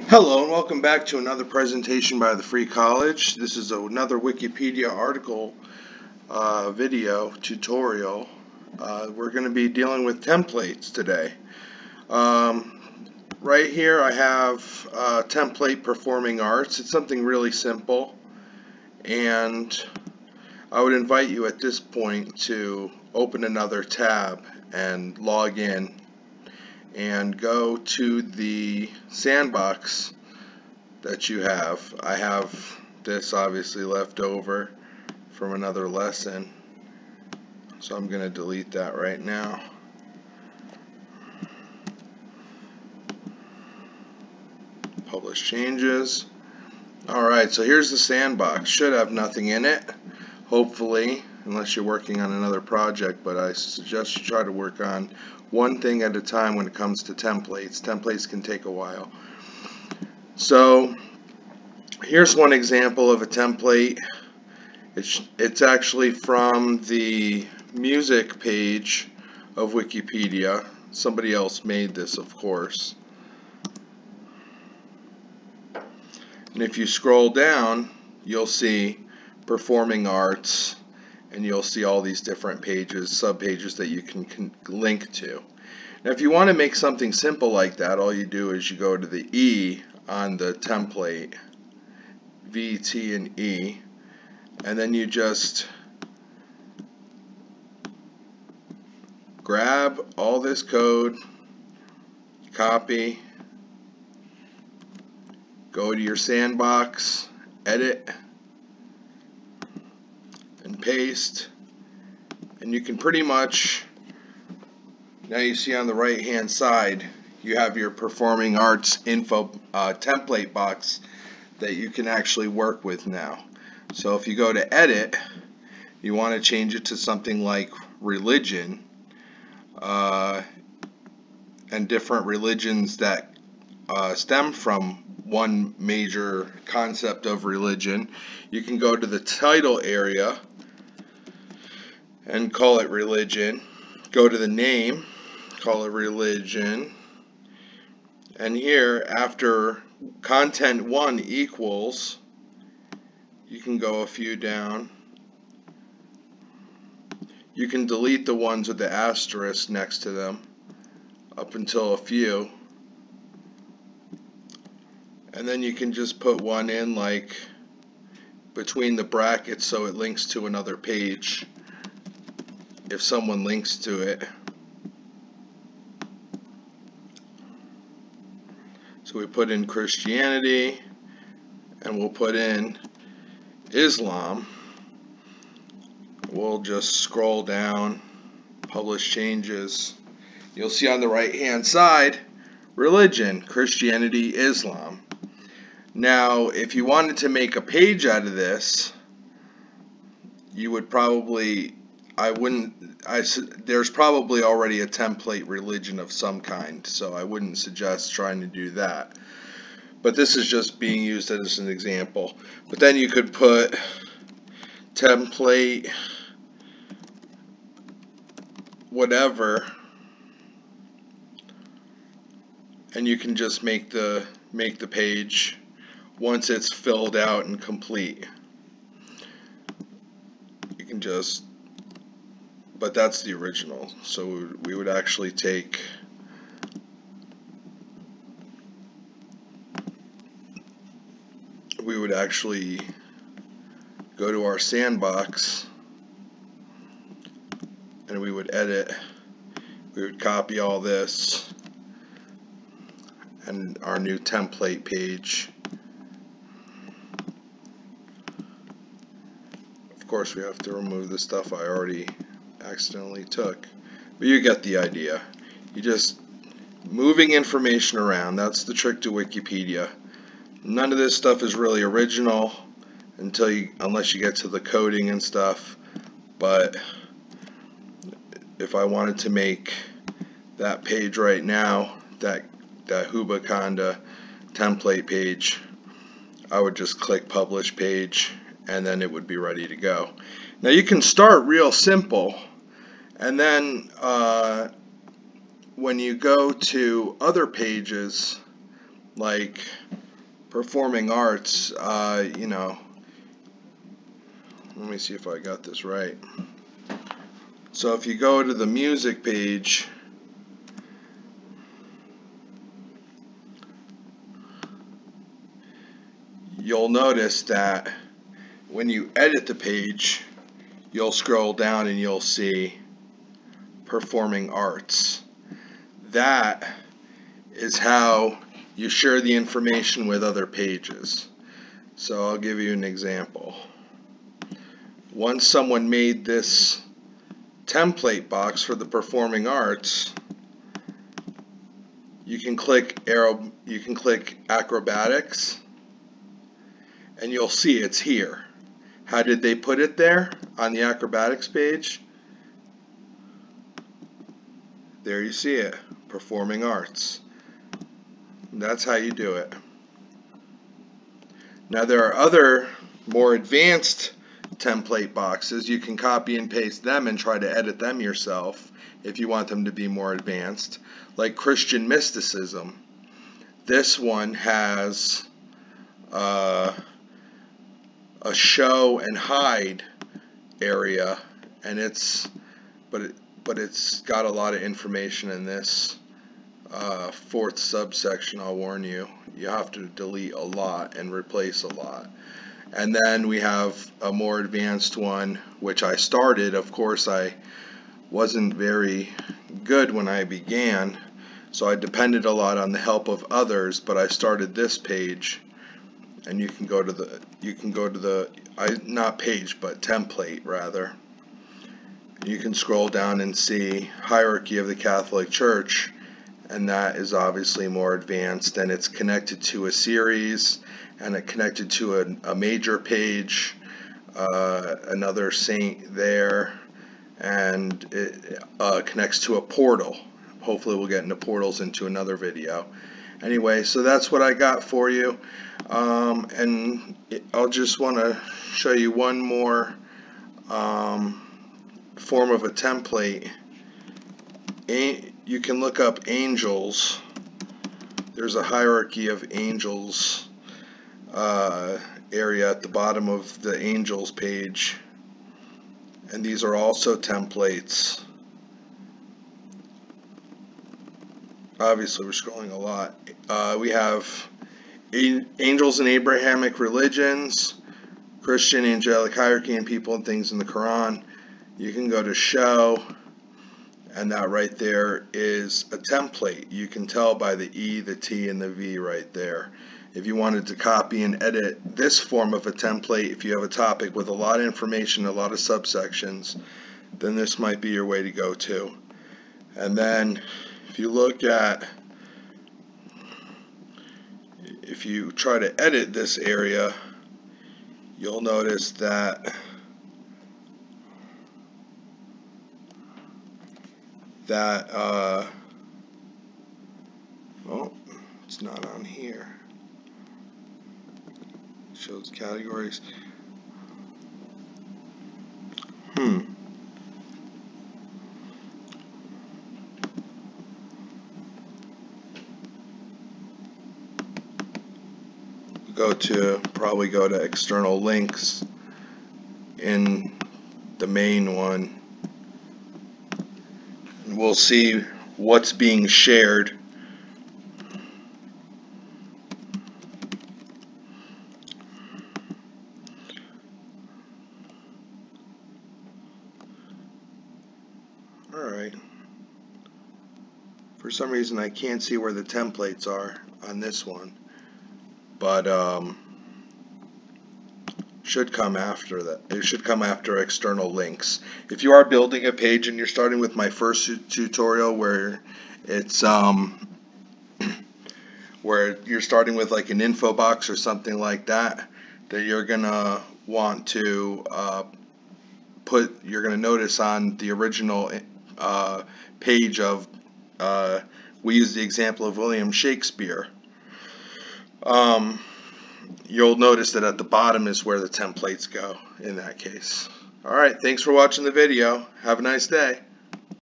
Hello and welcome back to another presentation by the Free College. This is another Wikipedia article video tutorial. We're going to be dealing with templates today. Right here I have template performing arts. It's something really simple, and I would invite you at this point to open another tab and log in and go to the Sandbox that you have. I have this obviously left over from another lesson, so I'm going to delete that right now. Publish changes. Alright, so here's the Sandbox. Should have nothing in it, hopefully, unless you're working on another project, but I suggest you try to work on one thing at a time when it comes to templates. Templates can take a while. So here's one example of a template. It's actually from the music page of Wikipedia. Somebody else made this, of course. And if you scroll down, you'll see performing arts, and you'll see all these different pages, sub-pages that you can link to. Now, if you want to make something simple like that, all you do is you go to the E on the template, V, T, and E, and then you just grab all this code, copy, go to your Sandbox, edit, and paste, and you can pretty much, now you see on the right hand side you have your performing arts info template box that you can actually work with now. So if you go to edit, you want to change it to something like religion, and different religions that stem from one major concept of religion. You can go to the title area and call it religion. Go to the name, call it religion, and here after content 1 equals, you can go a few down. You can delete the ones with the asterisk next to them up until a few, and then you can just put one in like between the brackets so it links to another page if someone links to it. So we put in Christianity, and we'll put in Islam. We'll just scroll down, publish changes. You'll see on the right hand side, religion, Christianity, Islam. Now, if you wanted to make a page out of this, you would probably, there's probably already a template religion of some kind, so I wouldn't suggest trying to do that. But this is just being used as an example. But then you could put template whatever, and you can just make the page once it's filled out and complete. You can just, but that's the original, so we would actually take go to our Sandbox, and we would edit, we would copy all this and our new template page. Of course we have to remove the stuff I already accidentally took, but you get the idea. You just moving information around, that's the trick to Wikipedia. None of this stuff is really original unless you get to the coding and stuff, but if I wanted to make that page right now, that Hubakanda template page, I would just click publish page, and then it would be ready to go. Now you can start real simple, and then when you go to other pages, like performing arts, you know, let me see if I got this right. So if you go to the music page, you'll notice that when you edit the page, you'll scroll down and you'll see performing arts. That is how you share the information with other pages. So I'll give you an example. Once someone made this template box for the performing arts, you can click acrobatics, and you'll see it's here. How did they put it there on the acrobatics page? There you see it, performing arts. That's how you do it. Now there are other more advanced template boxes. You can copy and paste them and try to edit them yourself if you want them to be more advanced, like Christian mysticism. This one has a show and hide area, and it's got a lot of information in this fourth subsection. I'll warn you, you have to delete a lot and replace a lot. And then we have a more advanced one, which I started. Of course, I wasn't very good when I began, so I depended a lot on the help of others, but I started this page, and you can go to the not page, but template rather. You can scroll down and see hierarchy of the Catholic Church, and that is obviously more advanced, and it's connected to a series, and it connected to a major page, another saint there, and it connects to a portal. Hopefully we'll get into portals into another video. Anyway, so that's what I got for you, and I'll just want to show you one more form of a template. You can look up angels. There's a hierarchy of angels area at the bottom of the angels page, and these are also templates. Obviously we're scrolling a lot. We have angels in Abrahamic religions, Christian angelic hierarchy, and people and things in the Quran. You can go to show, and that right there is a template. You can tell by the E, the T, and the V right there. If you wanted to copy and edit this form of a template, if you have a topic with a lot of information, a lot of subsections, then this might be your way to go to. And then if you look at, if you try to edit this area, you'll notice that oh, it's not on here. It shows categories. Probably go to external links in the main one. We'll see what's being shared. Alright. For some reason I can't see where the templates are on this one, but should come after that. It should come after external links. If you are building a page and you're starting with my first tutorial where it's where you're starting with like an info box or something like that, that you're gonna want to you're gonna notice on the original page of we use the example of William Shakespeare. You'll notice that at the bottom is where the templates go in that case. Alright, thanks for watching the video. Have a nice day.